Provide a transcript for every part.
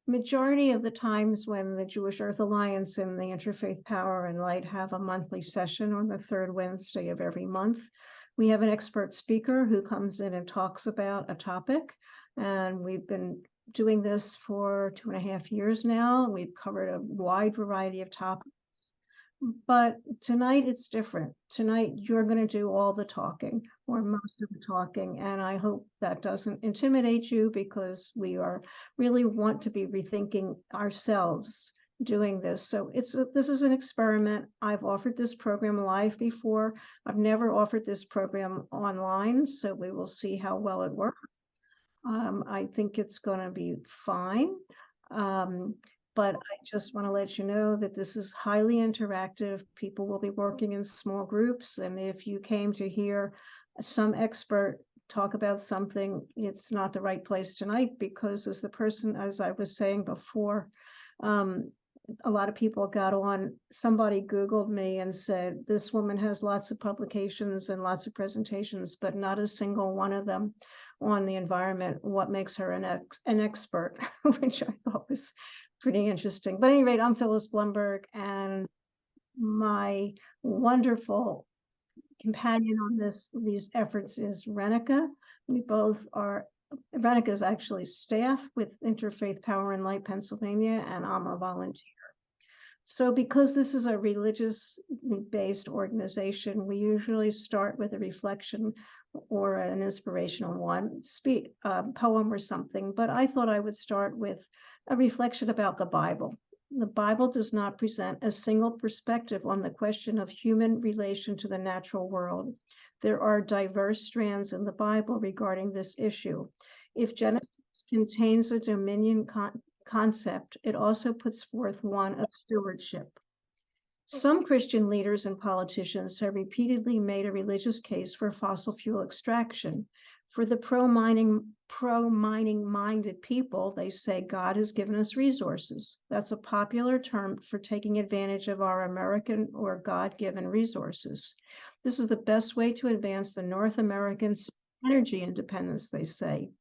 majority of the times when the Jewish Earth Alliance and the Interfaith Power and Light have a monthly session on the third Wednesday of every month, we have an expert speaker who comes in and talks about a topic. And we've been doing this for 2.5 years now. We've covered a wide variety of topics. But tonight it's different. Tonight you're going to do all the talking, or most of the talking, and I hope that doesn't intimidate you, because we are really want to be rethinking ourselves doing this. So this is an experiment. I've offered this program live before. I've never offered this program online, so we will see how well it works. I think it's going to be fine. But I just want to let you know that this is highly interactive. People will be working in small groups. And if you came to hear some expert talk about something, it's not the right place tonight, because as I was saying before, a lot of people got on, somebody Googled me and said, this woman has lots of publications and lots of presentations, but not a single one of them on the environment. What makes her an expert, which I thought was pretty interesting. But at any rate, I'm Phyllis Blumberg, and my wonderful companion on these efforts is Renica. Renica is actually staff with Interfaith Power and Light Pennsylvania, and I'm a volunteer. So because this is a religiously based organization, we usually start with a reflection or an inspirational poem or something. But I thought I would start with a reflection about the Bible. The Bible does not present a single perspective on the question of human relation to the natural world. There are diverse strands in the Bible regarding this issue. If Genesis contains a dominion concept, it also puts forth one of stewardship. Some Christian leaders and politicians have repeatedly made a religious case for fossil fuel extraction. For the pro-mining minded people, they say God has given us resources. That's a popular term for taking advantage of our American or God-given resources. This is the best way to advance the North American energy independence, they say.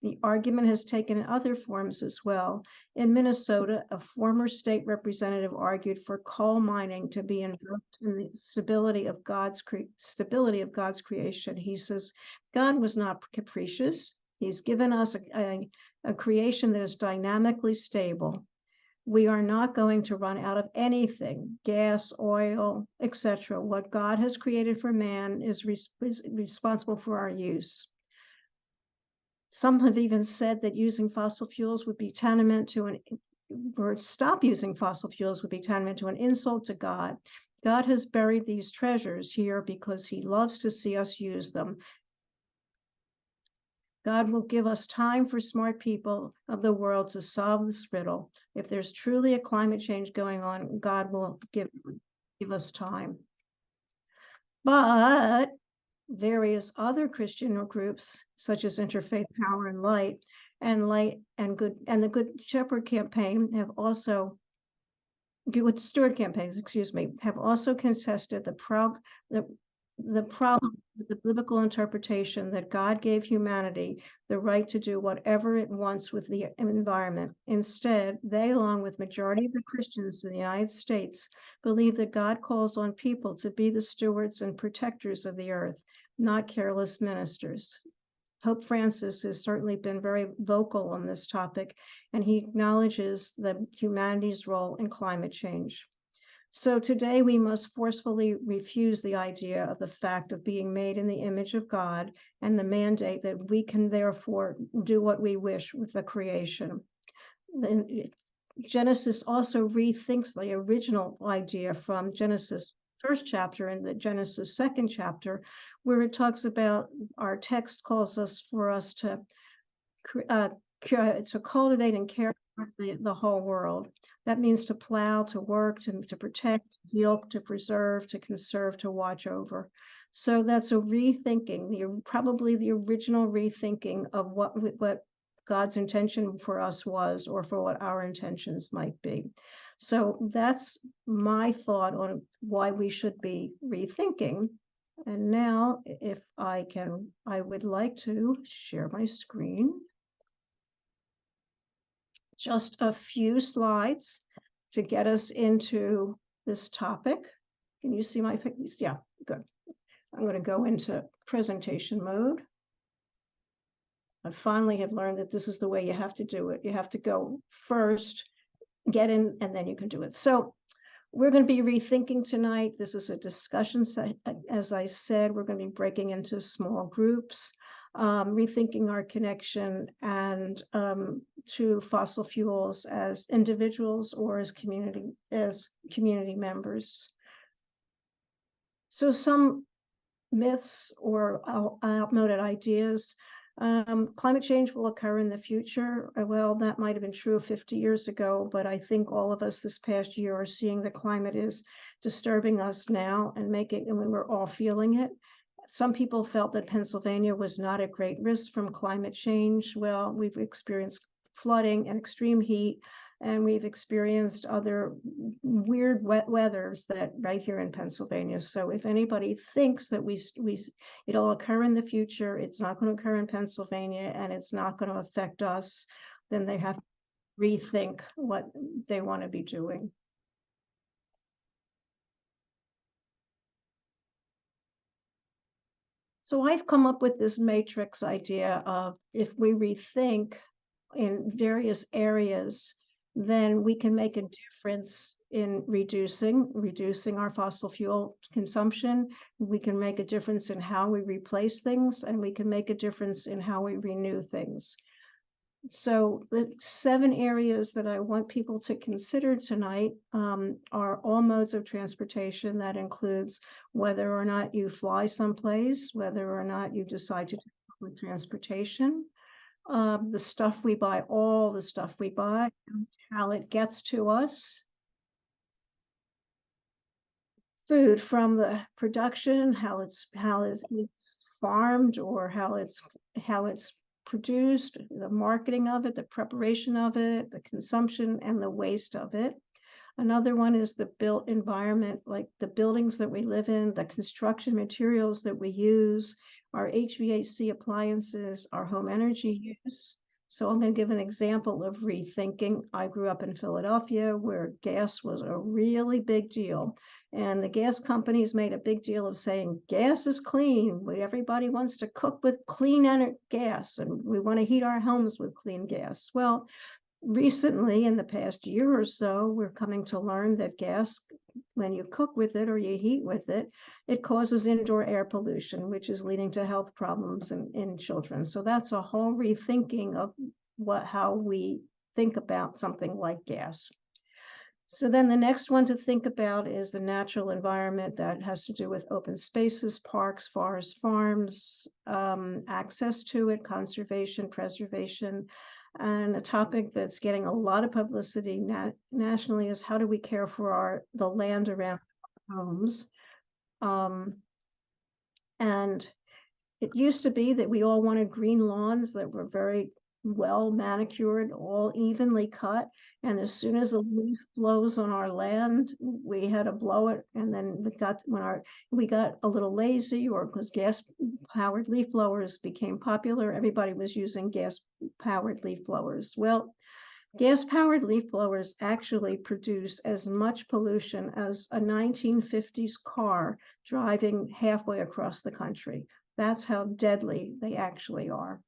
The argument has taken other forms as well. In Minnesota, a former state representative argued for coal mining to be invoked in the stability of God's creation. He says, God was not capricious. He's given us a creation that is dynamically stable. We are not going to run out of anything, gas, oil, etc. What God has created for man is responsible for our use. Some have even said that using fossil fuels would be tantamount to stop using fossil fuels would be tantamount to an insult to God. God has buried these treasures here because he loves to see us use them. God will give us time for smart people of the world to solve this riddle. If there's truly a climate change going on, God will give us time. But various other Christian groups, such as Interfaith Power and Light and the Good Shepherd campaign have also, Good Steward campaigns, have also contested the problem with the biblical interpretation that God gave humanity the right to do whatever it wants with the environment. Instead, they, along with majority of the Christians in the United States, believe that God calls on people to be the stewards and protectors of the earth, not careless ministers. Pope Francis has certainly been very vocal on this topic, and he acknowledges humanity's role in climate change. So today we must forcefully refuse the idea of the fact of being made in the image of God and the mandate that we can therefore do what we wish with the creation. Genesis also rethinks the original idea from Genesis first chapter and the Genesis second chapter, where it talks about, our text calls for us to cultivate and care for the whole world. That means to plow, to work, to protect, to heal, to preserve, to conserve, to watch over. So that's a rethinking, probably the original rethinking of what God's intention for us was, or for what our intentions might be. So that's my thought on why we should be rethinking. And now, if I would like to share my screen. just a few slides to get us into this topic. Can you see my pictures? Yeah, good. I'm going to go into presentation mode. I finally have learned that this is the way you have to do it. You have to go first, get in, and then you can do it. So we're going to be rethinking tonight. This is a discussion set. As I said, we're going to be breaking into small groups, rethinking our connection and to fossil fuels as individuals or as community members. So some myths or outmoded ideas. Climate change will occur in the future. Well, that might have been true 50 years ago, but I think all of us this past year are seeing the climate is disturbing us now and when we're all feeling it. Some people felt that Pennsylvania was not at great risk from climate change. Well, we've experienced flooding and extreme heat, and we've experienced other weird wet weathers that right here in Pennsylvania. So if anybody thinks that it'll occur in the future, it's not going to occur in Pennsylvania and it's not going to affect us, then they have to rethink what they want to be doing. So I've come up with this matrix idea of if we rethink in various areas, then we can make a difference in reducing our fossil fuel consumption. We can make a difference in how we replace things, and we can make a difference in how we renew things. So the 7 areas that I want people to consider tonight are all modes of transportation. That includes whether or not you fly someplace, whether or not you decide to take public transportation, the stuff we buy, all the stuff we buy, how it gets to us. Food, from the production, how it's farmed, or how it's produced, the marketing of it, the preparation of it, the consumption, and the waste of it. Another one is the built environment, like the buildings that we live in, the construction materials that we use, our HVAC appliances, our home energy use. So I'm going to give an example of rethinking. I grew up in Philadelphia where gas was a really big deal. And the gas companies made a big deal of saying gas is clean. Everybody wants to cook with clean gas, and we want to heat our homes with clean gas. Well, recently, in the past year or so, we're coming to learn that gas, when you cook with it or you heat with it, it causes indoor air pollution, which is leading to health problems in children. So that's a whole rethinking of how we think about something like gas. So then the next one to think about is the natural environment. That has to do with open spaces, parks, forests, farms, access to it, conservation, preservation. And a topic that's getting a lot of publicity nationally is how do we care for the land around our homes. And it used to be that we all wanted green lawns that were very well manicured, all evenly cut. And as soon as a leaf blows on our land, we had to blow it. And then we got a little lazy, or because gas-powered leaf blowers became popular, everybody was using gas-powered leaf blowers. Well, gas-powered leaf blowers actually produce as much pollution as a 1950s car driving halfway across the country. That's how deadly they actually are.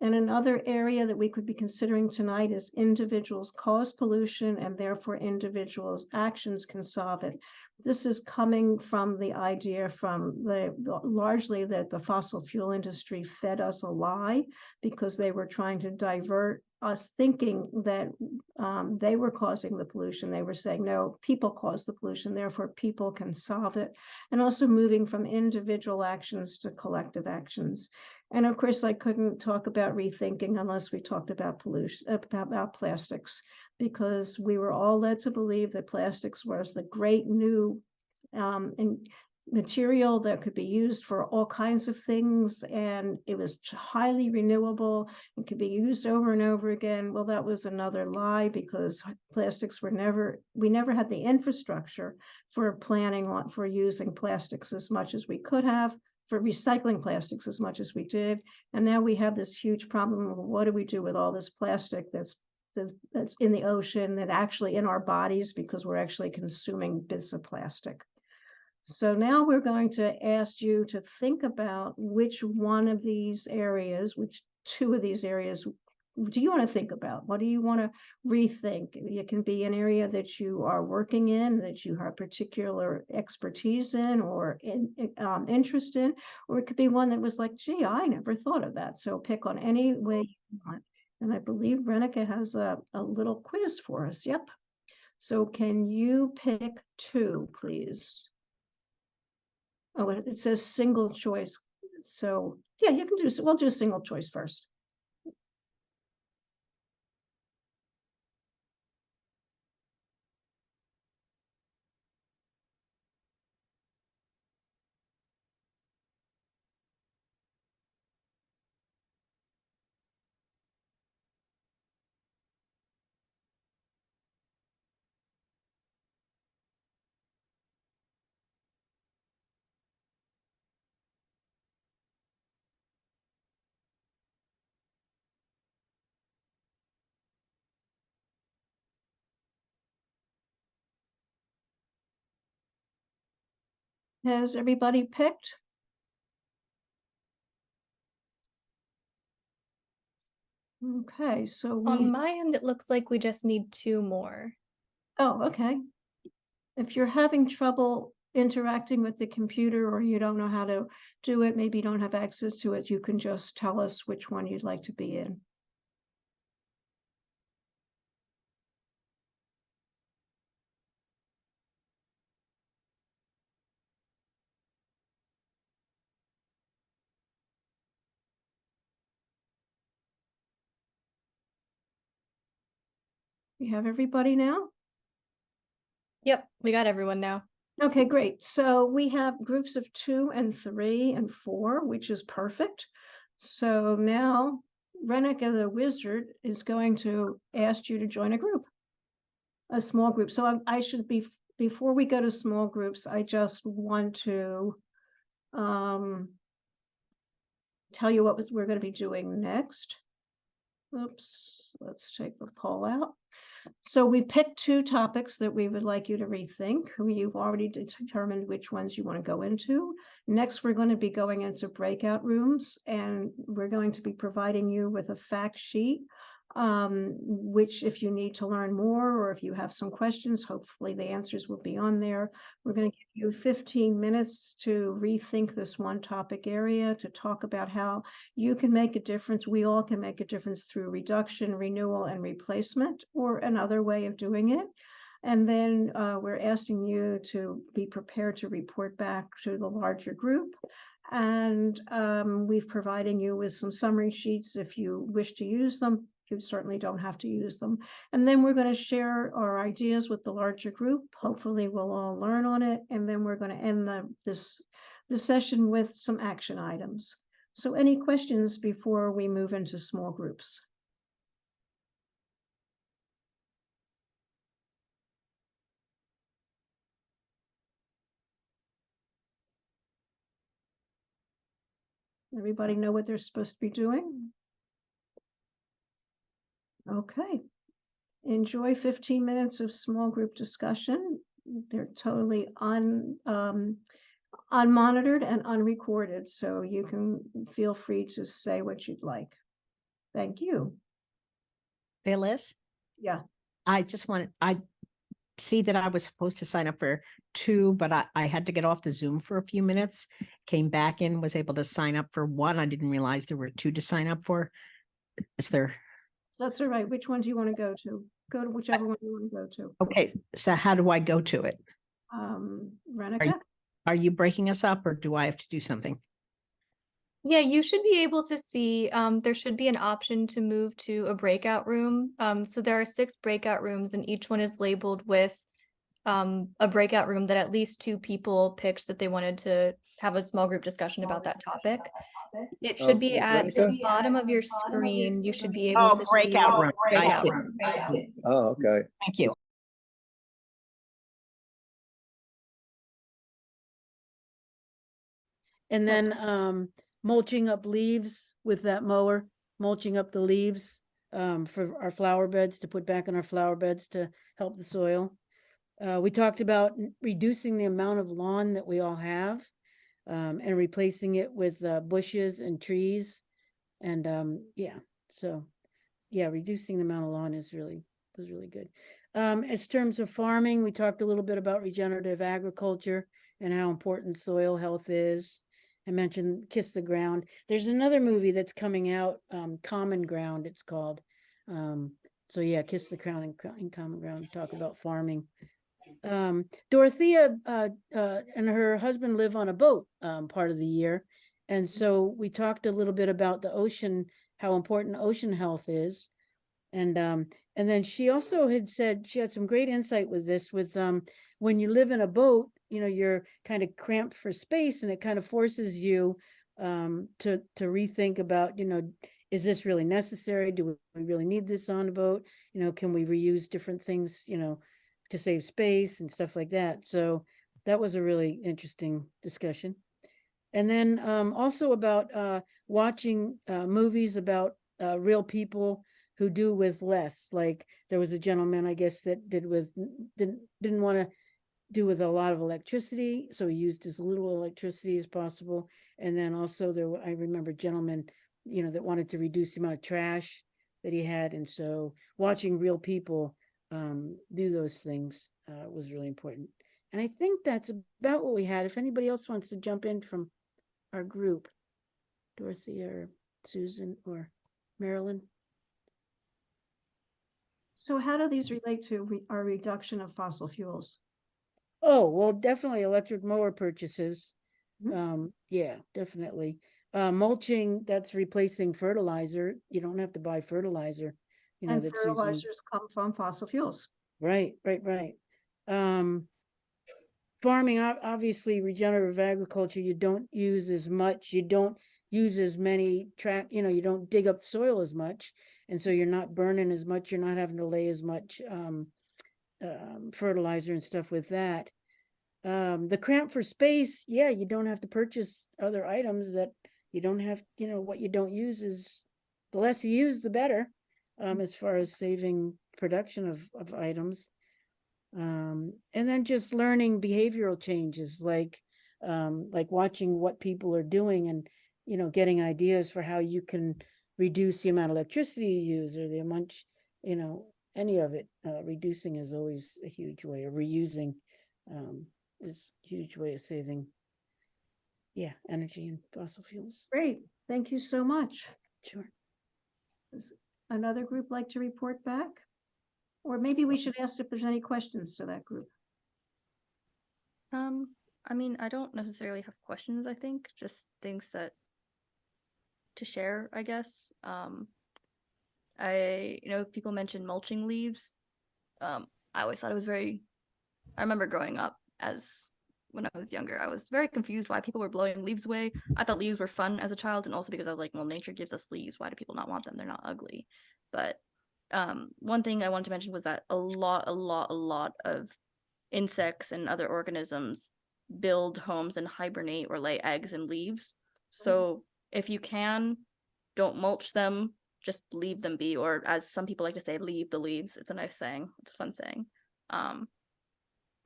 And another area that we could be considering tonight is individuals cause pollution, and therefore individuals' actions can solve it. This is coming from the idea largely that the fossil fuel industry fed us a lie, because they were trying to divert us thinking that they were causing the pollution. They were saying, no, people cause the pollution, therefore people can solve it. And also moving from individual actions to collective actions. And of course, I couldn't talk about rethinking unless we talked about pollution, about plastics, because we were all led to believe that plastics was the great new material that could be used for all kinds of things, and it was highly renewable and could be used over and over again. Well, that was another lie, because plastics we never had the infrastructure for planning for using plastics as much as we could have, for recycling plastics as much as we did. And now we have this huge problem of what do we do with all this plastic that's that's in the ocean than actually in our bodies, because we're actually consuming bits of plastic. So now we're going to ask you to think about which one of these areas, which two of these areas do you want to think about? What do you want to rethink? It can be an area that you are working in, that you have particular expertise in or interest in, or it could be one that was like, gee, I never thought of that. So pick on any way you want. And I believe Renica has a little quiz for us. Yep. So can you pick two, please? Oh, it says single choice. So yeah, you can do, we'll do single choice first. Has everybody picked? Okay, so On my end, it looks like we just need 2 more. oh, okay. If you're having trouble interacting with the computer or you don't know how to do it, maybe you don't have access to it, you can just tell us which one you'd like to be in. We have everybody now? Yep, we got everyone now. Okay, great. So we have groups of 2 and 3 and 4, which is perfect. So now Renica the wizard is going to ask you to join a group, a small group. So I should be, before we go to small groups, I just want to tell you what we're going to be doing next. Oops, let's take the poll out. So we picked 2 topics that we would like you to rethink. You've already determined which ones you want to go into. Next, we're going to be going into breakout rooms, and we're going to be providing you with a fact sheet, which if you need to learn more or if you have some questions, hopefully the answers will be on there. We're going to give you 15 minutes to rethink this one topic area, to talk about how you can make a difference. We all can make a difference through reduction, renewal, and replacement, or another way of doing it. And then we're asking you to be prepared to report back to the larger group. And we've provided you with some summary sheets if you wish to use them. You certainly don't have to use them. And then we're going to share our ideas with the larger group. Hopefully we'll all learn on it. And then we're going to end the session with some action items. So any questions before we move into small groups? Everybody know what they're supposed to be doing? Okay. Enjoy 15 minutes of small group discussion. They're totally unmonitored and unrecorded, so you can feel free to say what you'd like. Thank you. Phyllis, Yeah. I see that I was supposed to sign up for 2, but I had to get off the Zoom for a few minutes, came back in, was able to sign up for 1. I didn't realize there were 2 to sign up for. Is there? That's all right. Which one do you want to go to? Go to whichever one you want to go to. Okay, so how do I go to it? Renica? Are Are you breaking us up or do I have to do something? Yeah, you should be able to see, there should be an option to move to a breakout room. So there are 6 breakout rooms and each one is labeled with a breakout room that at least 2 people picked that they wanted to have a small group discussion about that topic. It should be at the bottom of your screen. You should be able to breakout room. I breakout see. room. Yeah. Oh, okay. Thank you. And then mulching up leaves with that mower, mulching up the leaves. for our flower beds, to put back in our flower beds to help the soil. We talked about reducing the amount of lawn that we all have, and replacing it with bushes and trees. And yeah, so yeah, reducing the amount of lawn was really good. As terms of farming, we talked a little bit about regenerative agriculture and how important soil health is. I mentioned Kiss the Ground. There's another movie that's coming out, Common Ground, it's called. So yeah, Kiss the Ground and Common Ground talk about farming. Dorothea and her husband live on a boat part of the year. And so we talked a little bit about the ocean, how important ocean health is. And then she also had said, she had some great insight with this, with when you live in a boat, you know, you're kind of cramped for space, and it kind of forces you to rethink about, you know, is this really necessary? Do we really need this on a boat? You know, can we reuse different things, you know, to save space and stuff like that? So that was a really interesting discussion. And then also about watching movies about real people who do with less. Like there was a gentleman, I guess, that didn't want to do with a lot of electricity, so he used as little electricity as possible. And then also I remember gentlemen, you know, that wanted to reduce the amount of trash that he had. And so watching real people do those things was really important. And I think that's about what we had. If anybody else wants to jump in from our group, Dorothy or Susan or Marilyn. So how do these relate to our reduction of fossil fuels? Oh, well, definitely electric mower purchases. Mhm. Yeah, definitely. Mulching, that's replacing fertilizer. You don't have to buy fertilizer, you know, And that's using. fertilizers come from fossil fuels. Right. Farming, obviously, regenerative agriculture, you don't use as much, you don't use as many you know, you don't dig up soil as much. And so you're not burning as much, you're not having to lay as much fertilizer and stuff with that. The cramp for space, yeah, you don't have to purchase other items that you don't have, you know, what you don't use is, the less you use, the better, as far as saving production of items. And then just learning behavioral changes, like watching what people are doing, and, you know, getting ideas for how you can reduce the amount of electricity you use, or the amount, you know, any of it. Reducing is always a huge way, or reusing is a huge way of saving, yeah, energy and fossil fuels. Great, thank you so much. Sure. Does another group like to report back? Or maybe we should ask if there's any questions to that group. I mean, I don't necessarily have questions, I think, just things that to share, I guess. You know, people mentioned mulching leaves. I always thought it was I remember growing up when I was younger, I was very confused why people were blowing leaves away. I thought leaves were fun as a child, and also because I was like, well, nature gives us leaves. Why do people not want them? They're not ugly. But one thing I wanted to mention was that a lot of insects and other organisms build homes and hibernate or lay eggs in leaves. So if you can, don't mulch them, just leave them be, or as some people like to say, leave the leaves. It's a nice saying. It's a fun saying.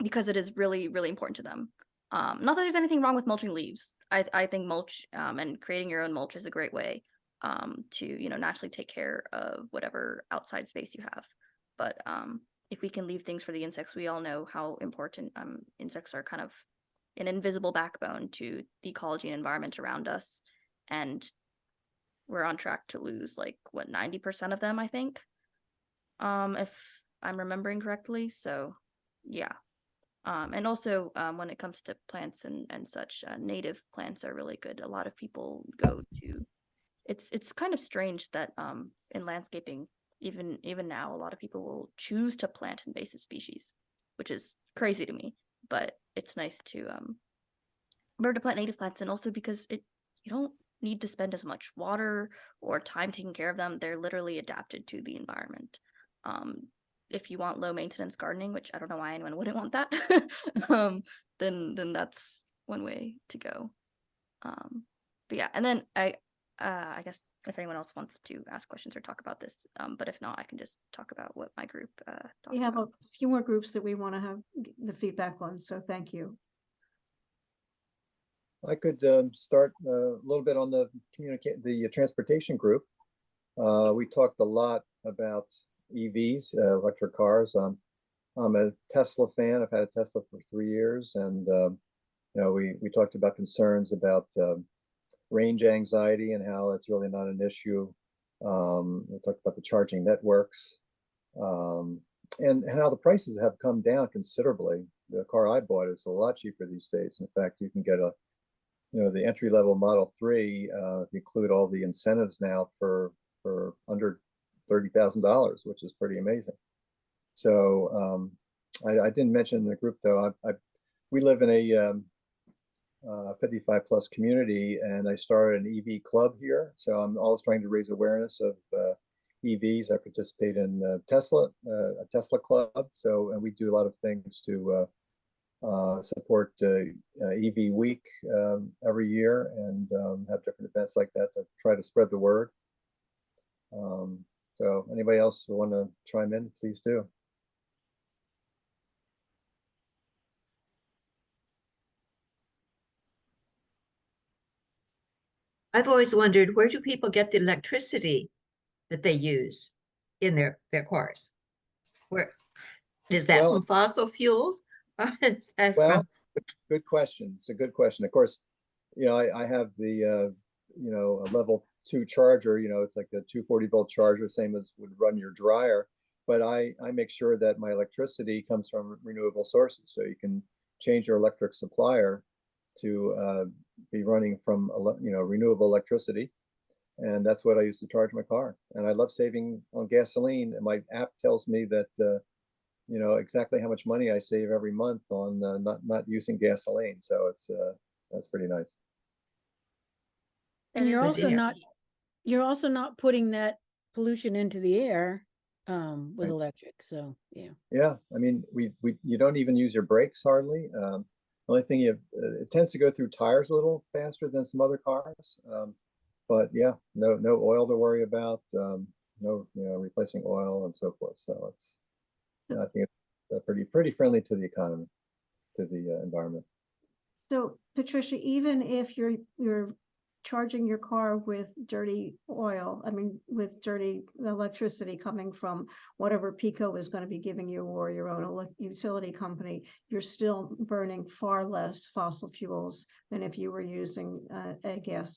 Because it is really, really important to them. Not that there's anything wrong with mulching leaves. I think mulch and creating your own mulch is a great way to, you know, naturally take care of whatever outside space you have. But if we can leave things for the insects, we all know how important insects are, kind of an invisible backbone to the ecology and environment around us. And we're on track to lose like 90% of them, I think, if I'm remembering correctly. So yeah. And also when it comes to plants and such, native plants are really good. A lot of people go to, it's kind of strange that in landscaping, even now, a lot of people will choose to plant invasive species, which is crazy to me. But it's nice to remember to plant native plants, and also because you don't need to spend as much water or time taking care of them. They're literally adapted to the environment. If you want low maintenance gardening, which I don't know why anyone wouldn't want that, then that's one way to go. But yeah, and then I guess if anyone else wants to ask questions or talk about this. But if not, I can just talk about what my group We talked have about. a few more groups that we want to have the feedback on, so thank you. I could start a little bit on the transportation group. We talked a lot about EVs, electric cars. I'm a Tesla fan. I've had a Tesla for 3 years, and you know, we talked about concerns about range anxiety and how that's really not an issue. We talked about the charging networks, and how the prices have come down considerably. The car I bought is a lot cheaper these days. In fact, you can get the entry-level Model 3, if you include all the incentives now for under $30,000, which is pretty amazing. So I didn't mention in the group though, we live in a 55 plus community, and I started an EV club here. So I'm always trying to raise awareness of EVs. I participate in a Tesla club. So, and we do a lot of things to support EV week every year, and have different events like that to try to spread the word. So anybody else who want to chime in, please do. I've always wondered, where do people get the electricity that they use in their cars? Where is that Well, from fossil fuels? Or is that Well, from good question. It's a good question. Of course, I have the a level 2 charger. It's like a 240-volt charger, same as would run your dryer. But I make sure that my electricity comes from renewable sources. So you can change your electric supplier to be running from renewable electricity, and that's what I use to charge my car. And I love saving on gasoline. And my app tells me that exactly how much money I save every month on not using gasoline. So that's pretty nice. And That you're is a also dear. not, you're also not putting that pollution into the air with Right. electric. So yeah. Yeah, I mean, you don't even use your brakes hardly. The only thing it tends to go through tires a little faster than some other cars. But yeah, no oil to worry about. No, replacing oil and so forth. So I think it's pretty friendly to the economy, to the environment. So Patricia, even if you're charging your car with dirty oil, with dirty electricity coming from whatever Pico is going to be giving you, or your own utility company, you're still burning far less fossil fuels than if you were using a got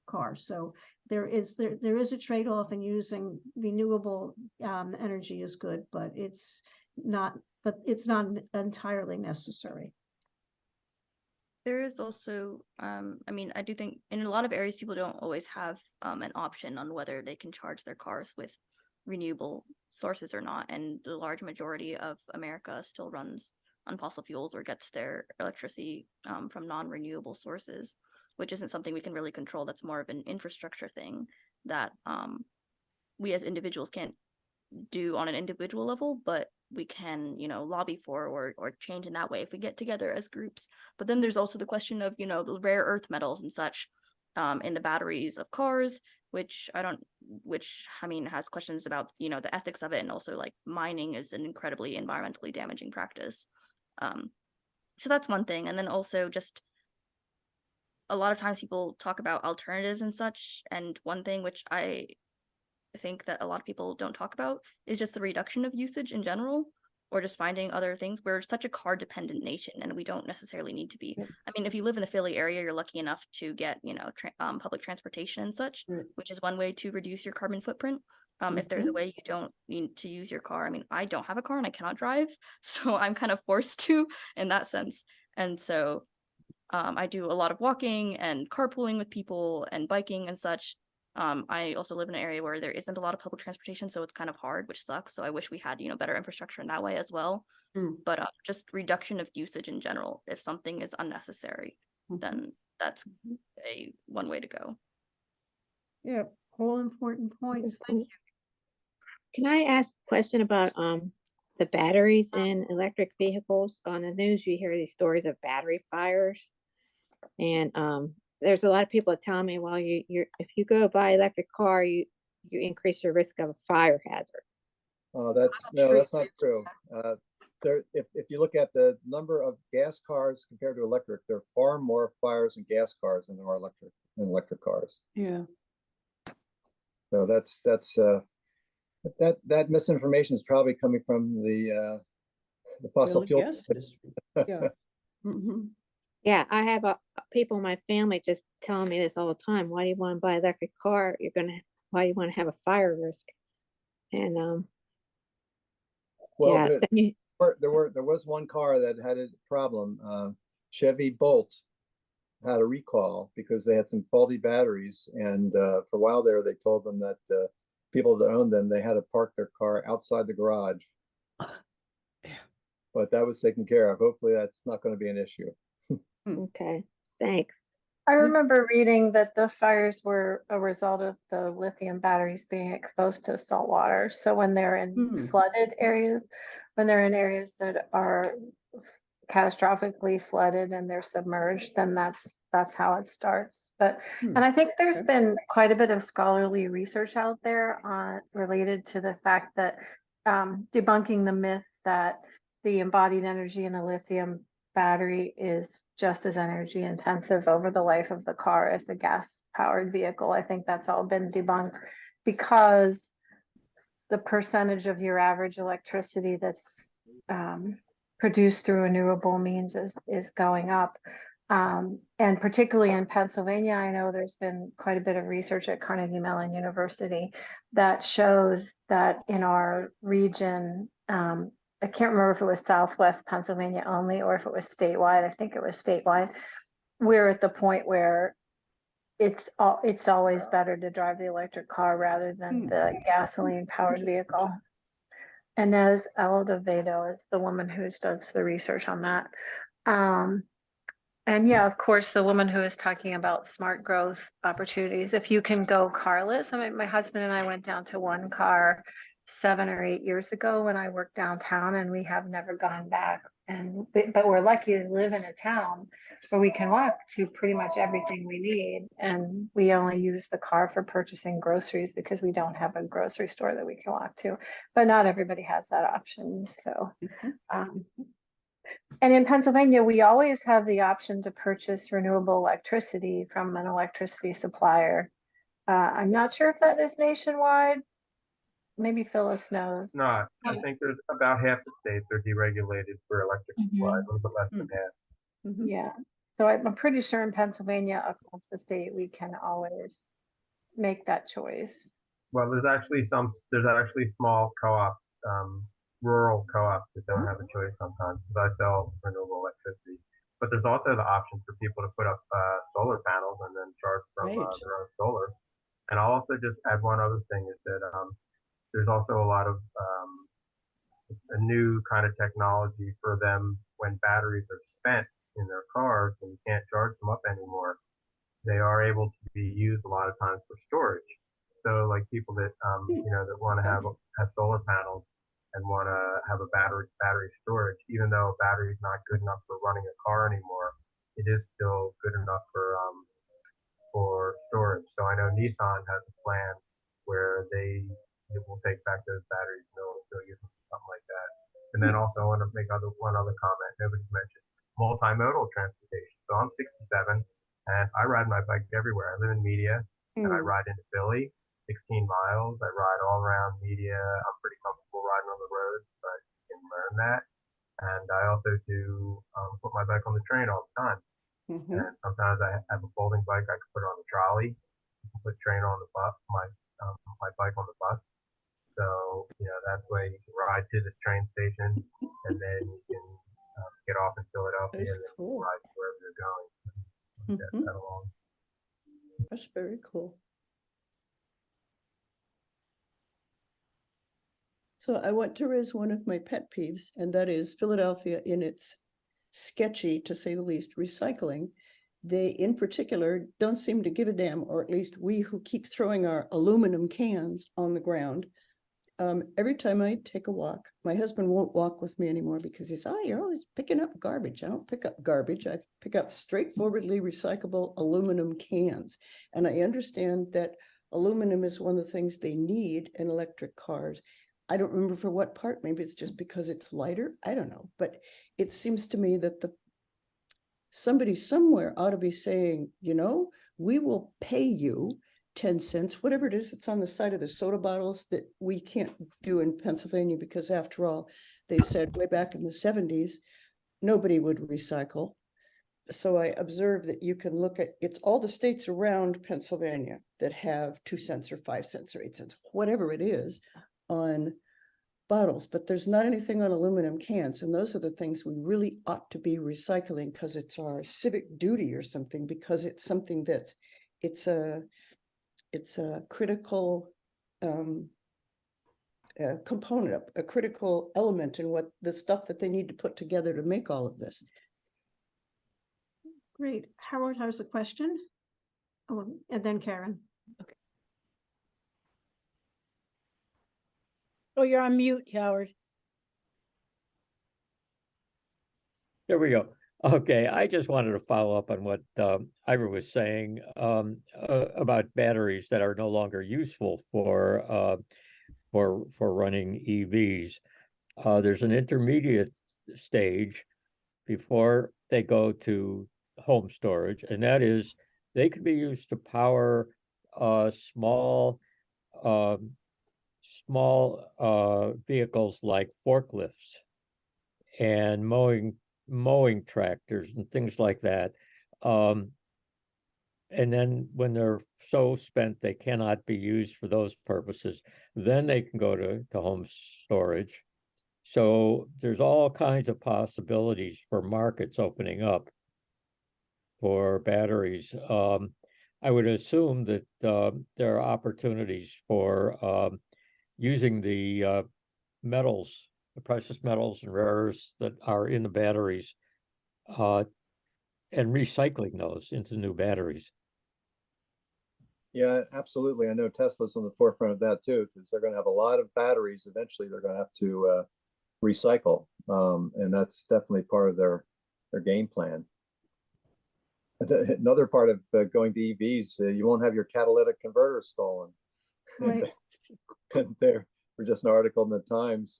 car. So there is a trade-off in using renewable energy is good, but it's not entirely necessary. There is also, I do think in a lot of areas, people don't always have an option on whether they can charge their cars with renewable sources or not. And the large majority of America still runs on fossil fuels or gets their electricity from non-renewable sources, which isn't something we can really control. That's more of an infrastructure thing that we as individuals can't do on an individual level, but we can, lobby for or change in that way if we get together as groups. But then there's also the question of, the rare earth metals and such in the batteries of cars, which has questions about, the ethics of it. And also like mining is an incredibly environmentally damaging practice. So that's one thing. And then also just a lot of times people talk about alternatives and such. And one thing which I think that a lot of people don't talk about is just the reduction of usage in general, or just finding other things. We're such a car dependent nation, and we don't necessarily need to be. If you live in the Philly area, you're lucky enough to get public transportation and such, which is one way to reduce your carbon footprint. If there's a way you don't need to use your car, I don't have a car and I cannot drive, so I'm kind of forced to in that sense. And so I do a lot of walking and carpooling with people and biking and such. I also live in an area where there isn't a lot of public transportation, so it's kind of hard, which sucks. So I wish we had, better infrastructure in that way as well. But just reduction of usage in general. If something is unnecessary, then that's one way to go. Yeah, all important points. Thank you. Can I ask a question about the batteries in electric vehicles? On the news, you hear these stories of battery fires, and there's a lot of people telling me, well, if you go buy electric car, you increase your risk of a fire hazard. That's not true. If you look at the number of gas cars compared to electric, there are far more fires in gas cars than there are electric cars. Yeah. So that misinformation is probably coming from the fossil Oil fuel. gas industry. Yeah. Mhm. Yeah, I have people in my family just telling me this all the time. Why do you want to buy an electric car? Why do you want to have a fire risk? And Well, yeah, there was one car that had a problem. Chevy Bolt had a recall because they had some faulty batteries, and for a while there, they told them that people that owned them, they had to park their car outside the garage. Yeah. But that was taken care of. Hopefully, that's not going to be an issue. okay, thanks. I remember reading that the fires were a result of the lithium batteries being exposed to salt water. So when they're in flooded areas, when they're in areas that are catastrophically flooded and they're submerged, then that's how it starts. But and I think there's Okay. been quite a bit of scholarly research out there related to the fact that debunking the myth that the embodied energy in a lithium battery is just as energy intensive over the life of the car as a gas powered vehicle. I think that's all been debunked because the percentage of your average electricity that's produced through renewable means is going up. And particularly in Pennsylvania, I know there's been quite a bit of research at Carnegie Mellon University that shows that in our region, I can't remember if it was Southwest Pennsylvania only or if it was statewide. I think it was statewide. We're at the point where it's always better to drive the electric car rather than the gasoline powered vehicle. Inez Aldovedo is the woman who does the research on that. And yeah, of course, the woman who is talking about smart growth opportunities. If you can go carless, I mean, my husband and I went down to one car 7 or 8 years ago when I worked downtown, and we have never gone back. But we're lucky to live in a town where we can walk to pretty much everything we need, and we only use the car for purchasing groceries because we don't have a grocery store that we can walk to. But not everybody has that option. So. And in Pennsylvania, we always have the option to purchase renewable electricity from an electricity supplier. I'm not sure if that is nationwide. Maybe Phyllis knows. Not. I think there's about half the states are deregulated for electric supply, a little bit less than half. Yeah. So I'm pretty sure in Pennsylvania, across the state, we can always make that choice. Well, there's actually small co-ops, rural co-ops that don't have a choice sometimes, because I sell renewable electricity. But there's also the option for people to put up solar panels and then charge from their own solar. And I'll also just add one other thing is that there's also a lot of a new kind of technology for them when batteries are spent in their cars and you can't charge them up anymore. They are able to be used a lot of times for storage. So like people that that want to have solar panels and want to have a battery storage, even though a battery is not good enough for running a car anymore, it is still good enough for storage. So I know Nissan has a plan where they will take back those batteries and they'll use them for something like that. And then also I want to make one other comment. Nobody's mentioned multimodal transportation. So I'm 67 and I ride my bike everywhere. I live in Media and I ride into Philly, 16 miles. I ride all around Media. I'm pretty comfortable riding on the road, but you can learn that. And I also do put my bike on the train all the time. And sometimes I have a folding bike. I can put it on the trolley. I can put train on the bus, my bike on the bus. So that way you can ride to the train station, and then you can get off in Philadelphia and then ride to wherever you're going. Get that along. That's very cool. So I want to raise one of my pet peeves, and that is Philadelphia in its sketchy, to say the least, recycling. They, in particular, don't seem to give a damn, or at least we who keep throwing our aluminum cans on the ground, Every time I take a walk, my husband won't walk with me anymore because he says, "Oh, you're always picking up garbage." I don't pick up garbage. I pick up straightforwardly recyclable aluminum cans. And I understand that aluminum is one of the things they need in electric cars. I don't remember for what part. Maybe it's just because it's lighter. I don't know. But it seems to me that somebody somewhere ought to be saying, we will pay you 10 cents, whatever it is that's on the side of the soda bottles that we can't do in Pennsylvania, because after all, they said way back in the 70s, nobody would recycle. So I observed that you can look at, it's all the states around Pennsylvania that have 2 cents or 5 cents or 8 cents, whatever it is, on bottles, but there's not anything on aluminum cans. And those are the things we really ought to be recycling, because it's our civic duty or something, because it's something that's, it's a critical component, a critical element in what the stuff that they need to put together to make all of this. Great. Howard has a question. Oh, and then Karen. Oh, you're on mute, Howard. There we go. Okay, I just wanted to follow up on what Ira was saying about batteries that are no longer useful for running EVs. There's an intermediate stage before they go to home storage, and that is they can be used to power small vehicles like forklifts and mowing tractors and things like that. And then when they're so spent they cannot be used for those purposes, then they can go to home storage. So there's all kinds of possibilities for markets opening up for batteries. I would assume that there are opportunities for using the metals, the precious metals and rare earths that are in the batteries, and recycling those into new batteries. Yeah, absolutely. I know Tesla's on the forefront of that too, because they're going to have a lot of batteries. Eventually, they're going to have to recycle, and that's definitely part of their game plan. Another part of going to EVs, you won't have your catalytic converter stolen. Right. There was just an article in the Times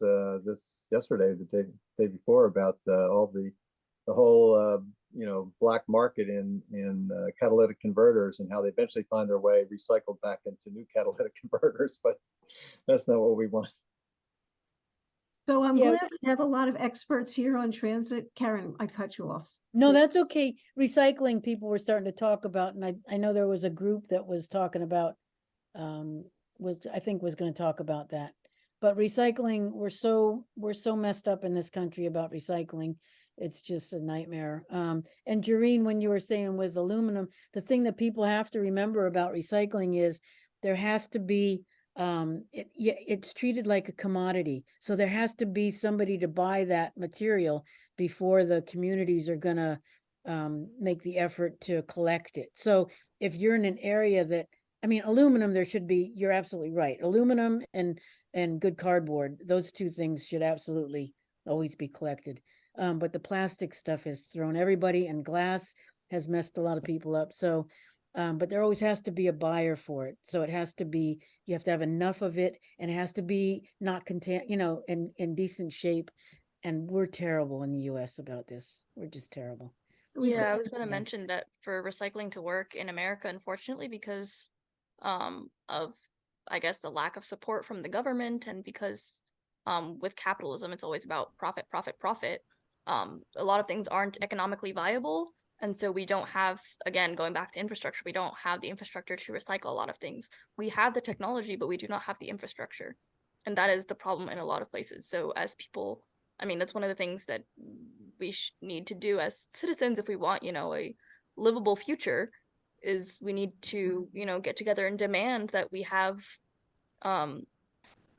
yesterday, the day before, about all the whole black market in catalytic converters, and how they eventually find their way recycled back into new catalytic converters. But that's not what we want. So I'm Yeah. glad we have a lot of experts here on transit. Karen, I cut you off. No, that's okay. Recycling, people were starting to talk about, and I know there was a group that was talking about, was going to talk about that. But recycling, we're so messed up in this country about recycling. It's just a nightmare. And Jareen, when you were saying with aluminum, the thing that people have to remember about recycling is there has to be, it's treated like a commodity. So there has to be somebody to buy that material before the communities are gonna make the effort to collect it. So if you're in an area that, aluminum, there should be, you're absolutely right. Aluminum and good cardboard, those two things should absolutely always be collected. But the plastic stuff has thrown everybody, and glass has messed a lot of people up. So, but there always has to be a buyer for it. So it has to be, you have to have enough of it, and it has to be not in decent shape. And we're terrible in the US about this. We're just terrible. Yeah, I was going to Yeah. mention that for recycling to work in America, unfortunately, because of, I guess, the lack of support from the government, and because with capitalism, it's always about profit, profit, profit. A lot of things aren't economically viable. And so we don't have, again, going back to infrastructure, we don't have the infrastructure to recycle a lot of things. We have the technology, but we do not have the infrastructure. And that is the problem in a lot of places. So as people, that's one of the things that we need to do as citizens if we want, a livable future, is we need to, get together and demand that we have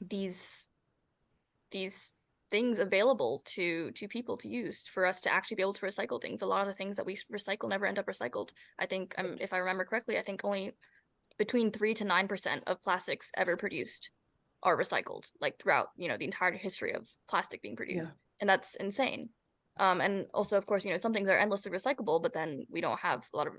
these things available to people to use, for us to actually be able to recycle things. A lot of the things that we recycle never end up recycled. I think, if I remember correctly, I think only between 3 to 9% of plastics ever produced are recycled, like throughout, you know, the entire history of plastic being produced. And that's insane. And also, of course, you know, some things are endlessly recyclable, but then we don't have a lot of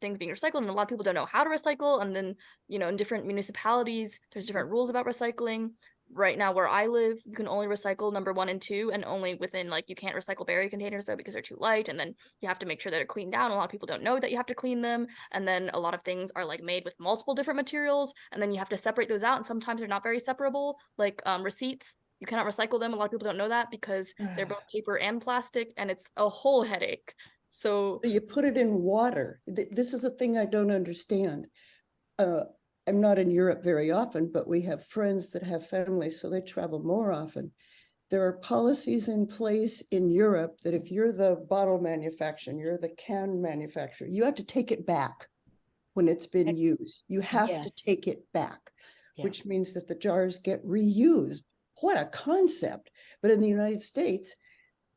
things being recycled, and a lot of people don't know how to recycle. And then, you know, in different municipalities, there's different rules about recycling. Right now where I live, you can only recycle number 1 and 2, and only within, like, you can't recycle berry containers though because they're too light, and then you have to make sure that they're cleaned down. A lot of people don't know that you have to clean them, and then a lot of things are like made with multiple different materials, and then you have to separate those out, and sometimes they're not very separable, like receipts. You cannot recycle them. A lot of people don't know that because they're both paper and plastic, and it's a whole headache. So You put it in water. This is a thing I don't understand. I'm not in Europe very often, but we have friends that have families, so they travel more often. There are policies in place in Europe that if you're the bottle manufacturer, you're the can manufacturer, you have to take it back when it's been used. You have to take it back, which means that the jars get reused. What a concept. But in the United States,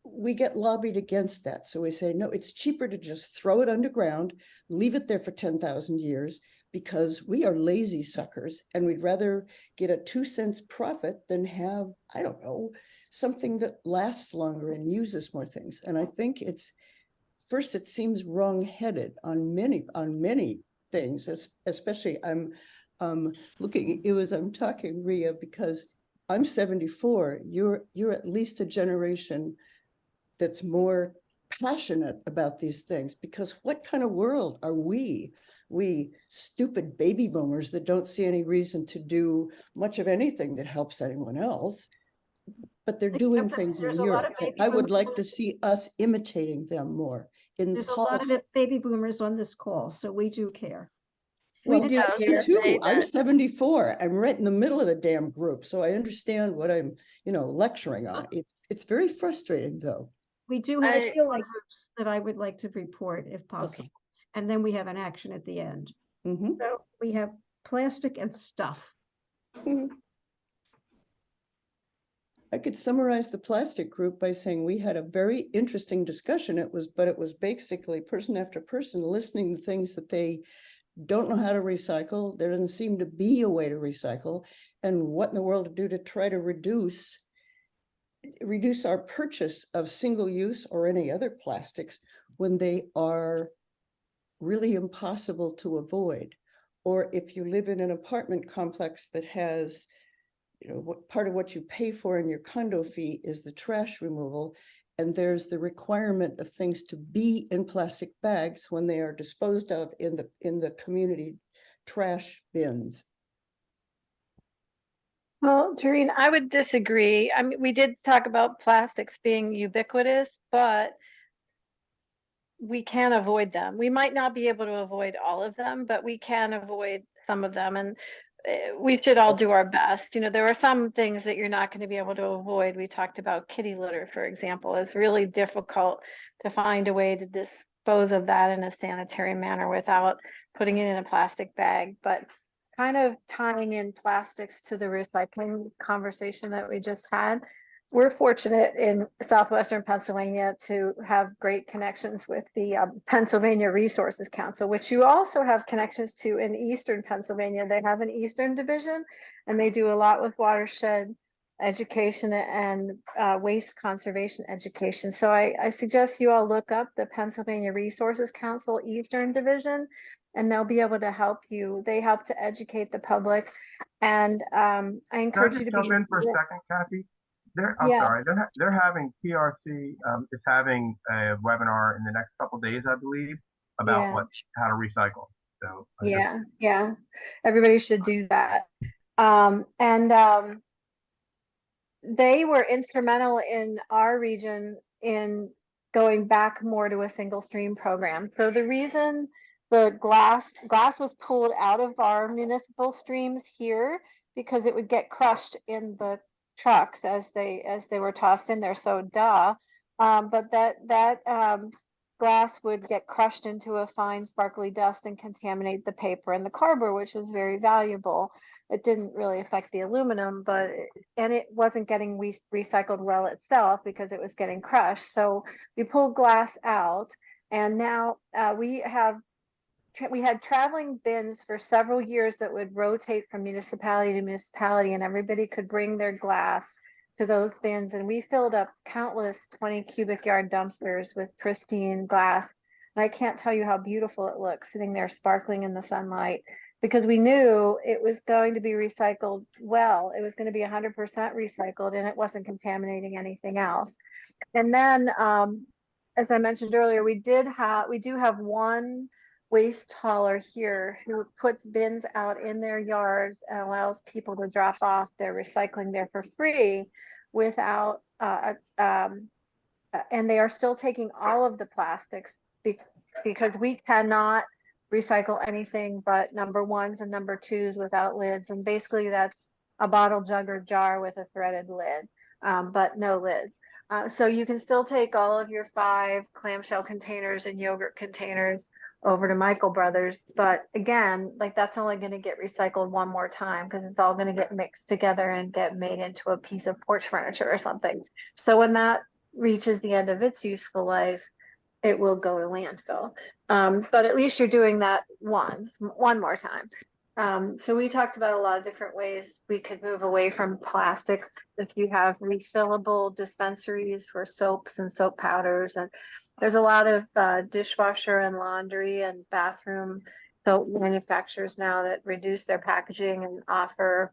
we get lobbied against that. So we say, no, it's cheaper to just throw it underground, leave it there for 10,000 years, because we are lazy suckers, and we'd rather get a 2 cents profit than have, I don't know, something that lasts longer and uses more things. And I think it's, first, it seems wrong-headed on many things, especially I'm looking, I'm talking, Rhea, because I'm 74, you're at least a generation that's more passionate about these things, because what kind of world are we stupid baby boomers that don't see any reason to do much of anything that helps anyone else, but they're doing things in Europe. I would like to see us imitating them more in There's policy. a lot of baby boomers on this call, so we do care. We Well, do I was care. gonna say I'm that 74. I'm right in the middle of the damn group, so I understand what I'm, lecturing on. It's very frustrating, though. We do have I feel like- groups that I would like to report if possible. Okay. And then we have an action at the end. Mhm. So we have plastic and stuff. I could summarize the plastic group by saying we had a very interesting discussion. It was basically person after person listening to things that they don't know how to recycle. There doesn't seem to be a way to recycle, and what in the world to do to try to reduce our purchase of single use or any other plastics when they are really impossible to avoid. Or if you live in an apartment complex that has, what part of what you pay for in your condo fee is the trash removal, and there's the requirement of things to be in plastic bags when they are disposed of in the community trash bins. Well, Doreen, I would disagree. I mean, we did talk about plastics being ubiquitous, but we can avoid them. We might not be able to avoid all of them, but we can avoid some of them. And we should all do our best. There are some things that you're not going to be able to avoid. We talked about kitty litter, for example. It's really difficult to find a way to dispose of that in a sanitary manner without putting it in a plastic bag. But kind of tying in plastics to the recycling conversation that we just had, we're fortunate in southwestern Pennsylvania to have great connections with the Pennsylvania Resources Council, which you also have connections to in eastern Pennsylvania. They have an eastern division, and they do a lot with watershed education and waste conservation education. So I suggest you all look up the Pennsylvania Resources Council Eastern Division, and they'll be able to help you. They help to educate the public, and I encourage you to jump be in for a second, Kathy? I'm Yes. sorry. They're having PRC is having a webinar in the next couple of days, I believe, about how to recycle. So yeah, everybody should do that. They were instrumental in our region in going back more to a single stream program. So the reason the glass was pulled out of our municipal streams here because it would get crushed in the trucks as they were tossed in there. So but that glass would get crushed into a fine sparkly dust and contaminate the paper and the cardboard, which was very valuable. It didn't really affect the aluminum, and it wasn't getting recycled well itself because it was getting crushed. So we pulled glass out, and now we have we had traveling bins for several years that would rotate from municipality to municipality, and everybody could bring their glass to those bins. And we filled up countless 20 cubic yard dumpsters with pristine glass. And I can't tell you how beautiful it looks sitting there sparkling in the sunlight, because we knew it was going to be recycled well. It was going to be 100% recycled, and it wasn't contaminating anything else. And then, as I mentioned earlier, we do have one waste hauler here who puts bins out in their yards and allows people to drop off their recycling there for free without, and they are still taking all of the plastics because we cannot recycle anything but number ones and number twos without lids. And basically that's a bottle, jug, or jar with a threaded lid, but no lids. So you can still take all of your 5 clamshell containers and yogurt containers over to Michael Brothers. But again, like that's only going to get recycled one more time because it's all going to get mixed together and get made into a piece of porch furniture or something. So when that reaches the end of its useful life, it will go to landfill. But at least you're doing that one more time. So we talked about a lot of different ways we could move away from plastics. If you have refillable dispensaries for soaps and soap powders, and there's a lot of dishwasher and laundry and bathroom soap manufacturers now that reduce their packaging and offer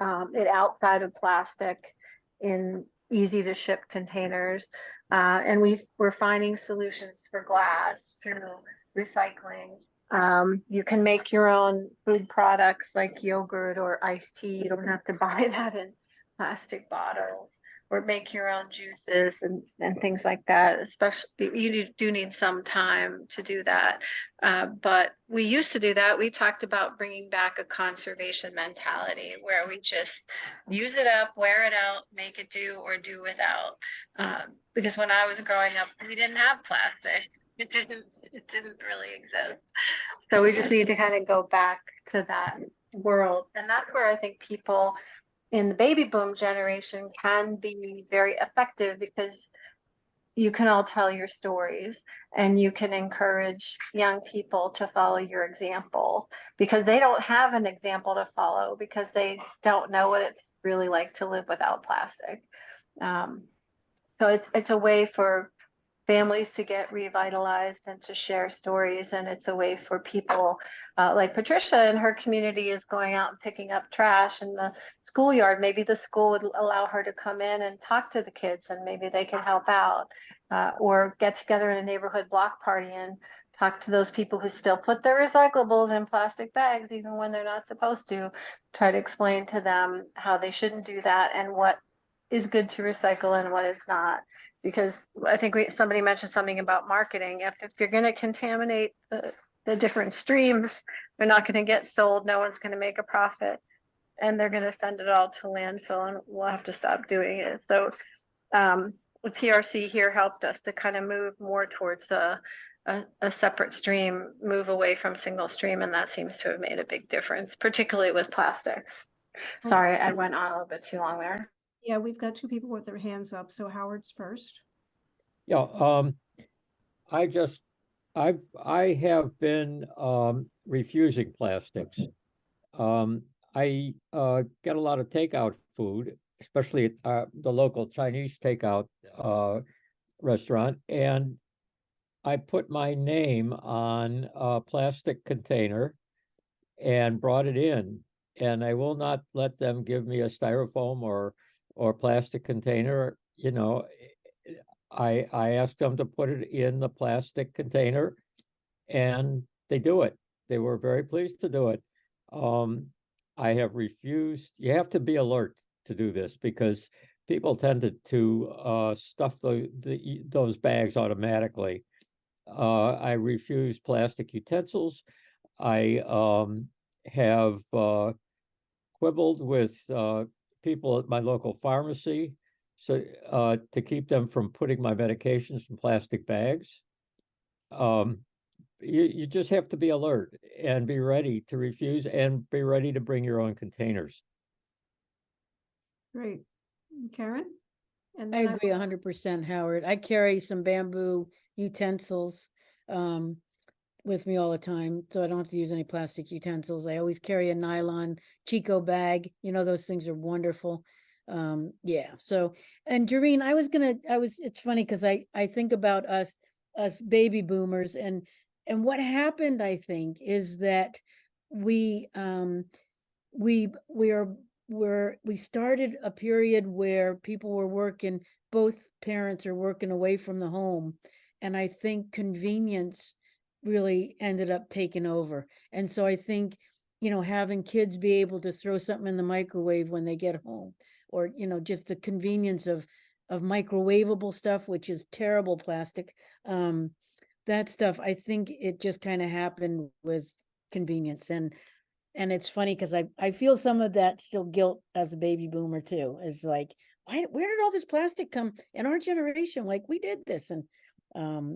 it outside of plastic in easy to ship containers. And we're finding solutions for glass through recycling. You can make your own food products like yogurt or iced tea. You don't have to buy that in plastic bottles, or make your own juices and things like that. Especially, you do need some time to do that. But we used to do that. We talked about bringing back a conservation mentality where we just use it up, wear it out, make it do, or do without. Because when I was growing up, we didn't have plastic. It didn't really exist. So we just need to kind of go back to that world. And that's where I think people in the baby boom generation can be very effective, because you can all tell your stories and you can encourage young people to follow your example, because they don't have an example to follow because they don't know what it's really like to live without plastic. So it's a way for families to get revitalized and to share stories. And it's a way for people like Patricia and her community is going out and picking up trash in the schoolyard. Maybe the school would allow her to come in and talk to the kids, and maybe they can help out, or get together in a neighborhood block party and talk to those people who still put their recyclables in plastic bags, even when they're not supposed to. Try to explain to them how they shouldn't do that and what is good to recycle and what is not. Because I think somebody mentioned something about marketing. If you're going to contaminate the different streams, they're not going to get sold. No one's going to make a profit, and they're going to send it all to landfill, and we'll have to stop doing it. So the PRC here helped us to kind of move more towards a separate stream, move away from single stream, and that seems to have made a big difference, particularly with plastics. Sorry, I went on a little bit too long there. Yeah, we've got 2 people with their hands up. So Howard's first. Yeah, I have been refusing plastics. I get a lot of takeout food, especially at the local Chinese takeout restaurant, and I put my name on a plastic container and brought it in, and I will not let them give me a styrofoam or plastic container. You know, I asked them to put it in the plastic container, and they do it. They were very pleased to do it. I have refused. You have to be alert to do this, because people tended to stuff those bags automatically. I refuse plastic utensils. I have quibbled with people at my local pharmacy, so to keep them from putting my medications in plastic bags. You just have to be alert and be ready to refuse, and be ready to bring your own containers. Great. Karen? And I then agree 100%, Howard. I carry some bamboo utensils. with me all the time, so I don't have to use any plastic utensils. I always carry a nylon Chico bag. You know, those things are wonderful. Yeah. So, and Doreen, it's funny because I think about us baby boomers, and what happened, I think, is that we started a period where people were working, both parents are working away from the home. And I think convenience really ended up taking over. And so I think, having kids be able to throw something in the microwave when they get home, or, just the convenience of microwavable stuff, which is terrible plastic. That stuff, I think it just kind of happened with convenience. And it's funny because I feel some of that still guilt as a baby boomer too. Is like, where did all this plastic come in our generation? Like, we did this. And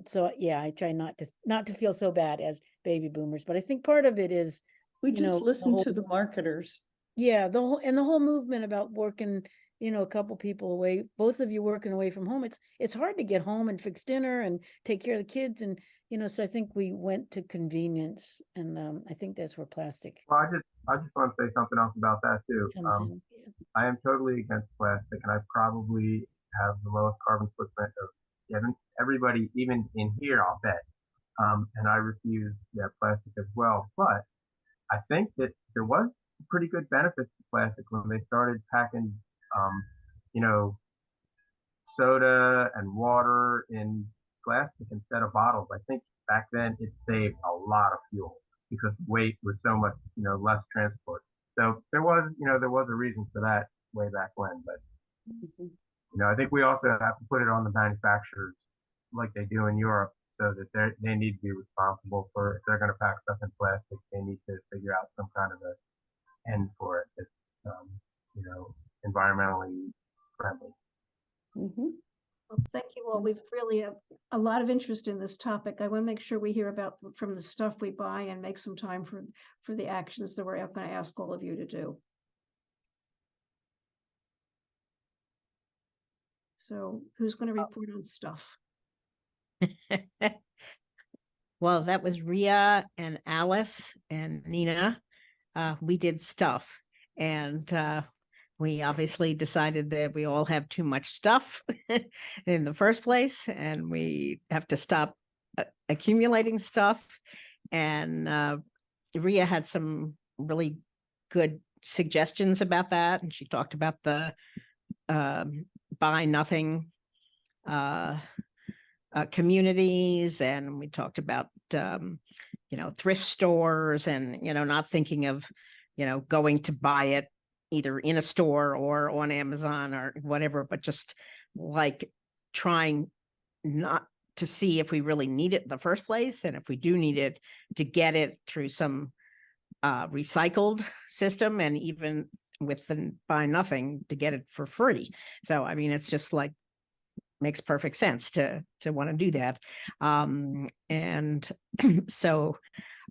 so yeah, I try not to feel so bad as baby boomers, but I think part of it is We just listen to the marketers. Yeah, the whole movement about working, a couple people away, both of you working away from home. It's hard to get home and fix dinner and take care of the kids, and so I think we went to convenience, and I think that's where plastic Well, I just want to say something else about that too. comes in. Yeah. I am totally against plastic, and I probably have the lowest carbon footprint of everybody, even in here, I'll bet. And I refuse plastic as well. But I think that there was some pretty good benefits to plastic when they started packing, soda and water in plastic instead of bottles. I think back then it saved a lot of fuel because weight was so much, less transport. So there was a reason for that way back when. But I think we also have to put it on the manufacturers, like they do in Europe, so that they need to be responsible for, if they're going to pack stuff in plastic, they need to figure out some kind of an end for it that's environmentally friendly. Well, thank you all. We've really have a lot of interest in this topic. I want to make sure we hear about from the stuff we buy and make some time for the actions that we're going to ask all of you to do. So who's going to report on stuff? Well, that was Ria and Alice and Nina. We did stuff, and we obviously decided that we all have too much stuff in the first place, and we have to stop accumulating stuff. And Ria had some really good suggestions about that, and she talked about the buy nothing communities, and we talked about thrift stores, and not thinking of going to buy it either in a store or on Amazon or whatever, but just like trying not to see if we really need it in the first place, and if we do need it, to get it through some recycled system, and even with the buy nothing, to get it for free. So I mean, it's just like makes perfect sense to want to do that. And so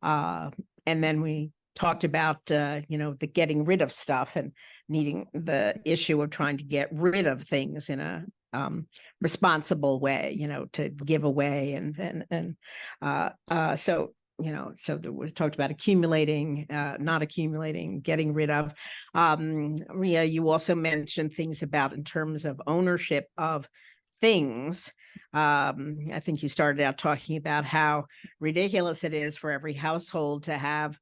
and then we talked about the getting rid of stuff, and needing the issue of trying to get rid of things in a responsible way, to give away, and so we talked about accumulating, not accumulating, getting rid of. Ria, you also mentioned things about in terms of ownership of things. I think you started out talking about how ridiculous it is for every household to have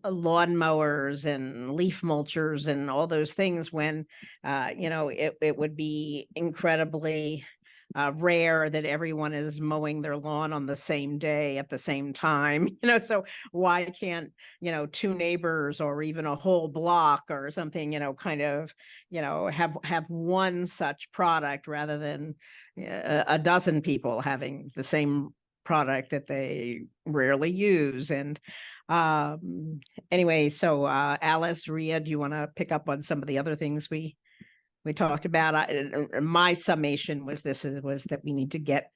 lawn mowers and leaf mulchers and all those things, when it would be incredibly rare that everyone is mowing their lawn on the same day at the same time. So why can't two neighbors or even a whole block or something kind of have one such product, rather than a dozen people having the same product that they rarely use? And anyway, so Alice, Ria, do you want to pick up on some of the other things we talked about? My summation was that we need to get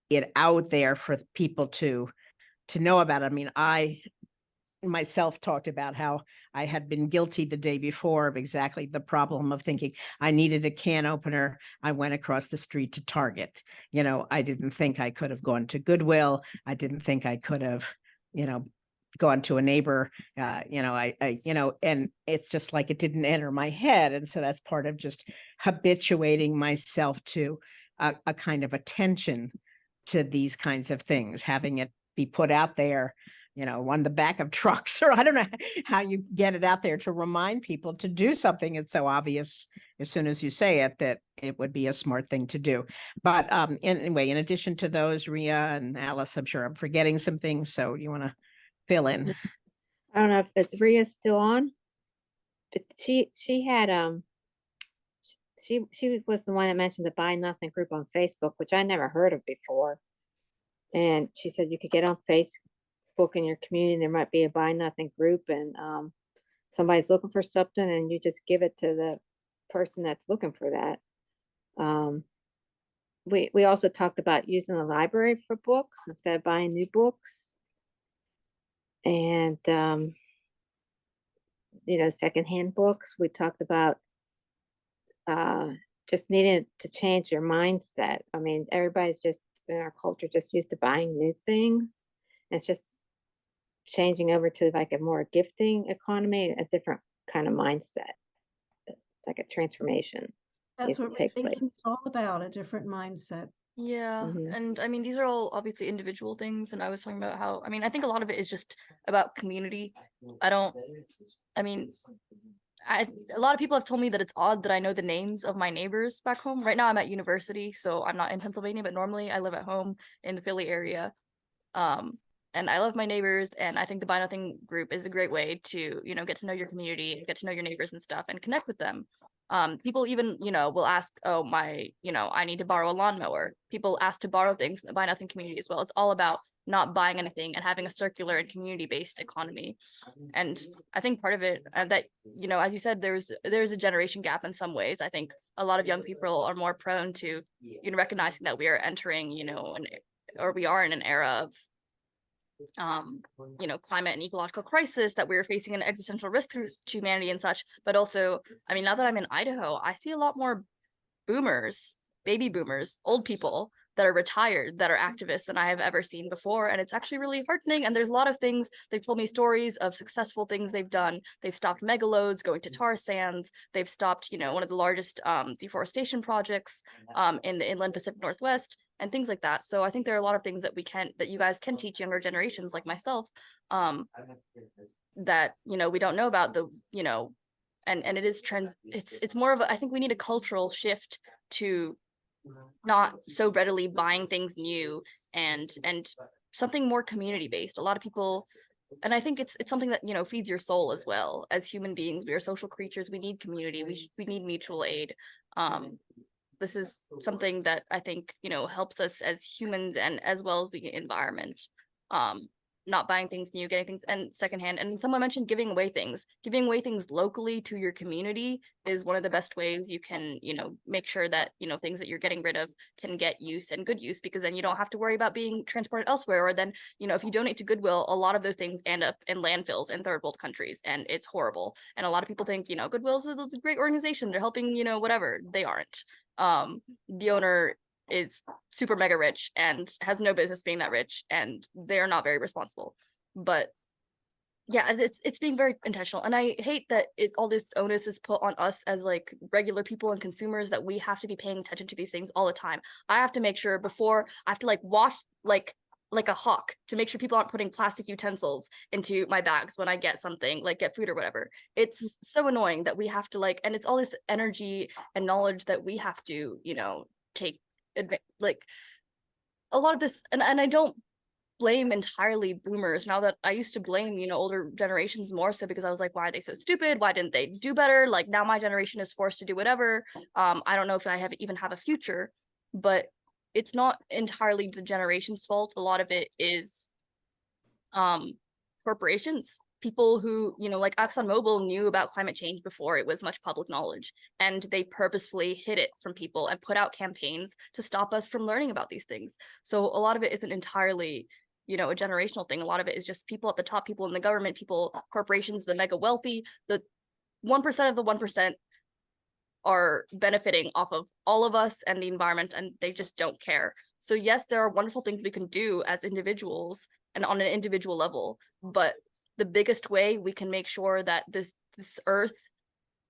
it out there for people to know about it. I mean, I myself talked about how I had been guilty the day before of exactly the problem of thinking I needed a can opener. I went across the street to Target. I didn't think I could have gone to Goodwill. I didn't think I could have gone to a neighbor, and it's just like it didn't enter my head. And so that's part of just habituating myself to a kind of attention to these kinds of things, having it be put out there, on the back of trucks, or I don't know how you get it out there to remind people to do something. It's so obvious as soon as you say it that it would be a smart thing to do. But anyway, in addition to those, Ria and Alice, I'm sure I'm forgetting some things. So you want to fill in? I don't know if it's Rhea still on, but she had she was the one that mentioned the Buy Nothing group on Facebook, which I never heard of before. And she said you could get on Facebook in your community. There might be a Buy Nothing group, and somebody's looking for something, and you just give it to the person that's looking for that. We also talked about using the library for books instead of buying new books. And secondhand books. We talked about just needing to change your mindset. I mean, everybody's just in our culture just used to buying new things. It's just changing over to like a more gifting economy, a different kind of mindset, like a transformation. That's what take rethinking place. is all about, a different mindset. Yeah, Mhm. and I mean, these are all obviously individual things, and I was talking about how, I mean, I think a lot of it is just about community. A lot of people have told me that it's odd that I know the names of my neighbors back home. Right now I'm at university, so I'm not in Pennsylvania, but normally I live at home in the Philly area. And I love my neighbors, and I think the Buy Nothing group is a great way to, get to know your community, get to know your neighbors and stuff, and connect with them. People even, will ask, oh, I need to borrow a lawnmower. People ask to borrow things in the Buy Nothing community as well. It's all about not buying anything and having a circular and community-based economy. And I think part of it, that, as you said, there's a generation gap in some ways. I think a lot of young people are more prone to, recognizing that we are entering, we are in an era of climate and ecological crisis, that we're facing an existential risk to humanity and such. But also, I mean, now that I'm in Idaho, I see a lot more boomers, baby boomers, old people that are retired, that are activists than I have ever seen before. And it's actually really heartening. And there's a lot of things, they've told me stories of successful things they've done. They've stopped megaloads going to tar sands. They've stopped, one of the largest deforestation projects in the inland Pacific Northwest, and things like that. So I think there are a lot of things that you guys can teach younger generations like myself, that, we don't know about, and it is it's more of I think we need a cultural shift to not so readily buying things new, and something more community based. A lot of people, and I think it's something that, feeds your soul as well. As human beings, we are social creatures. We need community. We need mutual aid. This is something that I think, helps us as humans, and as well as the environment. Not buying things new, getting things and secondhand. And someone mentioned giving away things. Giving away things locally to your community is one of the best ways you can, make sure that, things that you're getting rid of can get use, and good use, because then you don't have to worry about being transported elsewhere. Or then, if you donate to Goodwill, a lot of those things end up in landfills in third world countries, and it's horrible. And a lot of people think, Goodwill's a great organization. They're helping, whatever. They aren't. The owner is super mega rich and has no business being that rich, and they're not very responsible. But yeah, it's being very intentional, and I hate that all this onus is put on us as like regular people and consumers, that we have to be paying attention to these things all the time. I have to make sure before I have to like wash like a hawk to make sure people aren't putting plastic utensils into my bags when I get something, like get food or whatever. It's so annoying that we have to and it's all this energy and knowledge that we have to, take like a lot of this. And I don't blame entirely boomers, now that I used to blame, older generations more so, because I was like, why are they so stupid? Why didn't they do better? Like, now my generation is forced to do whatever. I don't know if I even have a future, but it's not entirely the generation's fault. A lot of it is corporations, people who, like ExxonMobil knew about climate change before it was much public knowledge, and they purposefully hid it from people and put out campaigns to stop us from learning about these things. So a lot of it isn't entirely, a generational thing. A lot of it is just people at the top, people in the government, corporations, the mega wealthy, the 1% of the 1% are benefiting off of all of us and the environment, and they just don't care. So yes, there are wonderful things we can do as individuals and on an individual level, but the biggest way we can make sure that this earth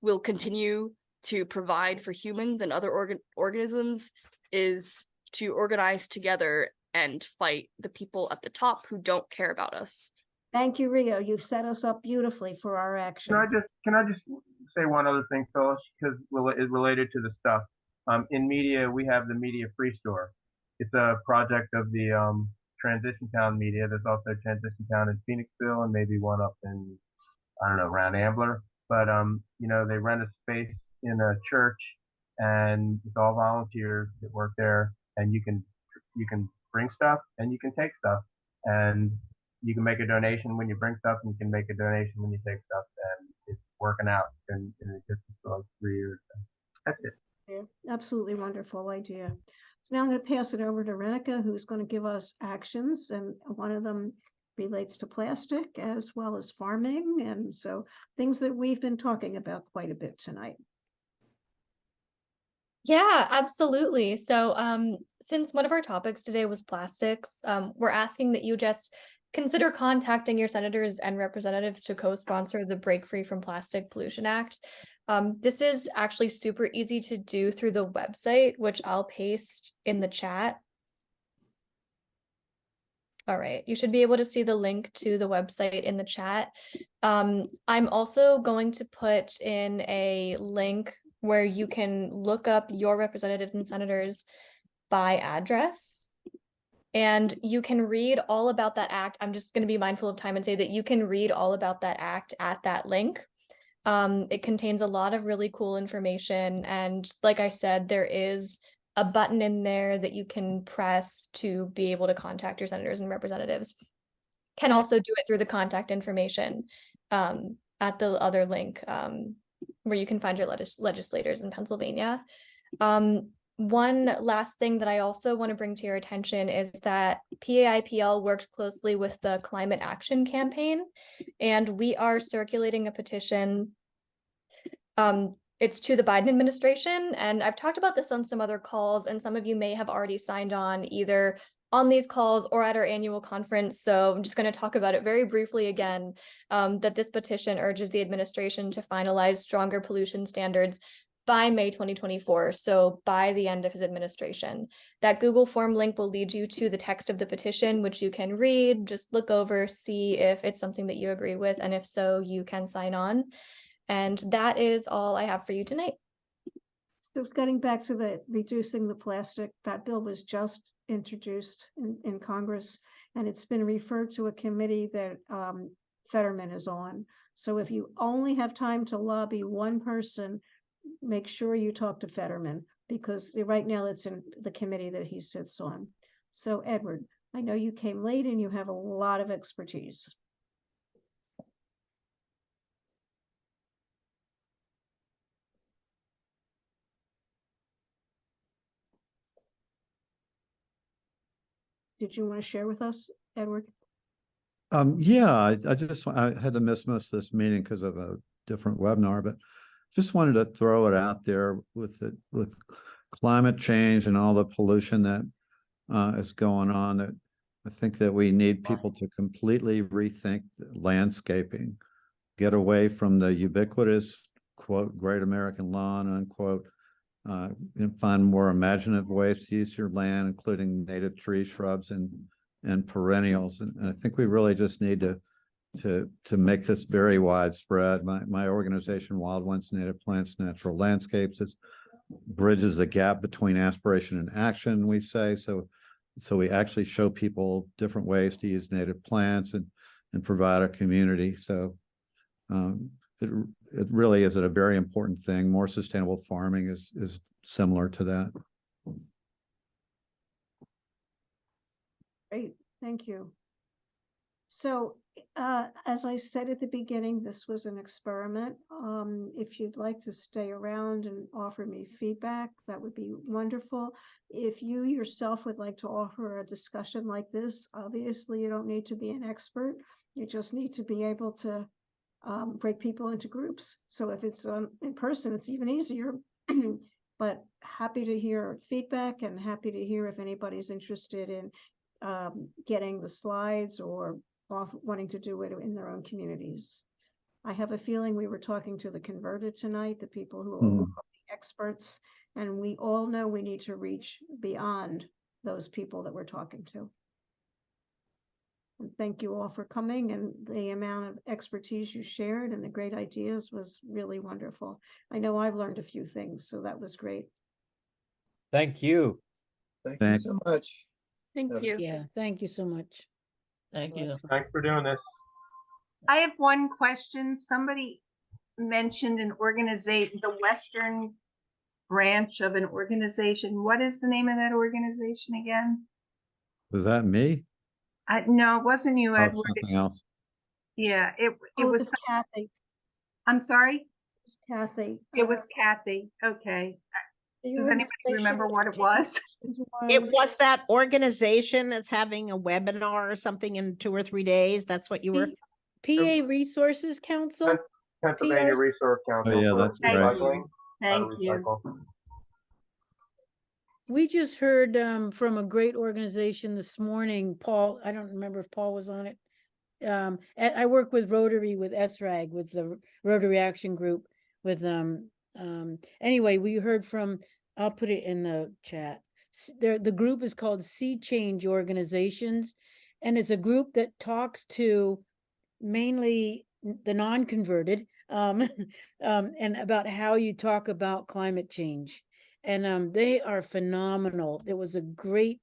will continue to provide for humans and other organisms is to organize together and fight the people at the top who don't care about us. Thank you, Rio. You've set us up beautifully for our action. Can I just say one other thing, Phyllis, because it's related to the stuff. In media, we have the Media Free Store. It's a project of the Transition Town Media. There's also a Transition Town in Phoenixville and maybe one up in, I don't know, around Ambler. But you know, they rent a space in a church, and it's all volunteers that work there, and you can bring stuff and you can take stuff, and you can make a donation when you bring stuff, and you can make a donation when you take stuff, and it's working out, and it just for like 3 years. That's it. Yeah, absolutely wonderful idea. So now I'm going to pass it over to Renica, who's going to give us actions, and one of them relates to plastic as well as farming, and so things that we've been talking about quite a bit tonight. Yeah, absolutely. So since one of our topics today was plastics, we're asking that you just consider contacting your senators and representatives to co-sponsor the Break Free from Plastic Pollution Act. This is actually super easy to do through the website, which I'll paste in the chat. All right, you should be able to see the link to the website in the chat. I'm also going to put in a link where you can look up your representatives and senators by address. And you can read all about that act. I'm just going to be mindful of time and say that you can read all about that act at that link. It contains a lot of really cool information. And like I said, there is a button in there that you can press to be able to contact your senators and representatives. Can also do it through the contact information at the other link where you can find your legislators in Pennsylvania. One last thing that I also want to bring to your attention is that PA IPL works closely with the Climate Action Campaign, and we are circulating a petition. It's to the Biden administration, and I've talked about this on some other calls, and some of you may have already signed on either on these calls or at our annual conference. So I'm just going to talk about it very briefly again, that this petition urges the administration to finalize stronger pollution standards by May 2024, so by the end of his administration. That Google form link will lead you to the text of the petition, which you can read, just look over, see if it's something that you agree with, and if so, you can sign on. And that is all I have for you tonight. So getting back to the reducing the plastic, that bill was just introduced in Congress, and it's been referred to a committee that Fetterman is on. So if you only have time to lobby one person, make sure you talk to Fetterman, because right now it's in the committee that he sits on. So Edward, I know you came late and you have a lot of expertise. Did you want to share with us, Edward? Yeah, I had to miss most of this meeting because of a different webinar, but just wanted to throw it out there with climate change and all the pollution that is going on, that I think that we need people to completely rethink landscaping, get away from the ubiquitous, quote, great American lawn, unquote, and find more imaginative ways to use your land, including native tree, shrubs, and perennials. And I think we really just need to make this very widespread. My organization, Wild Ones, Native Plants, Natural Landscapes, it bridges the gap between aspiration and action, we say. So we actually show people different ways to use native plants and provide a community. So it really is a very important thing. More sustainable farming is similar to that. Great, thank you. So as I said at the beginning, this was an experiment. If you'd like to stay around and offer me feedback, that would be wonderful. If you yourself would like to offer a discussion like this, obviously you don't need to be an expert. You just need to be able to break people into groups. So if it's in person, it's even easier. but happy to hear feedback and happy to hear if anybody's interested in getting the slides or wanting to do it in their own communities. I have a feeling we were talking to the converted tonight, the people who are the experts, and we all know we need to reach beyond those people that we're talking to. And thank you all for coming, and the amount of expertise you shared and the great ideas was really wonderful. I know I've learned a few things, so that was great. Thank you. Thank Thanks. you so much. Thank Yeah. you. Yeah, thank you so much. Thank you. Thanks for doing this. I have one question. Somebody mentioned an organization, the Western branch of an organization. What is the name of that organization again? Was that me? No, it wasn't you, Oh, Edward. something else. Yeah, it Oh, was, Kathy. I'm sorry? It was Kathy. It was Kathy. Okay. The Does anybody remember what it was? It was that organization that's having a webinar or something in 2 or 3 days. That's what you were. PA Resources Council? Pennsylvania PR? Resource Council. Oh, yeah, for that's Thank right. you. recycling, how to Thank you. recycle. We just heard from a great organization this morning, Paul, I don't remember if Paul was on it. I work with Rotary, with SRAG, with the Rotary Action Group, with anyway, we heard from, I'll put it in the chat. The group is called Sea Change Organizations, and it's a group that talks to mainly the non-converted and about how you talk about climate change. And they are phenomenal. It was a great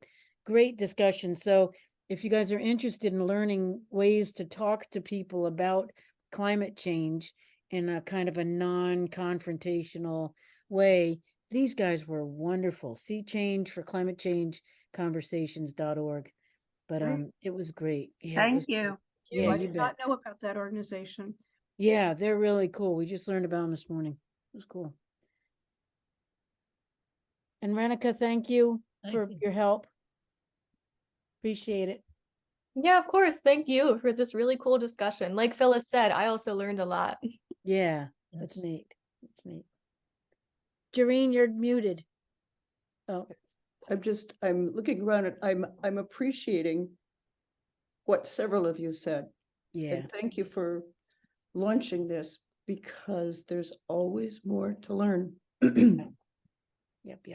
discussion. So if you guys are interested in learning ways to talk to people about climate change in a kind of a non-confrontational way, these guys were wonderful. Sea Change for Climate Change Conversations.org. But it was great. Yeah, Thank you. Yeah, I you did not bet. know about that organization. Yeah, they're really cool. We just learned about them this morning. It was cool. And Renica, thank you for your help. Appreciate it. Yeah, of course. Thank you for this really cool discussion. Like Phyllis said, I also learned a lot. Yeah, that's neat. That's neat. Jareen, you're muted. Oh, I'm looking around and I'm appreciating what several of you said. yeah. And thank you for launching this, because there's always more to learn. Yep.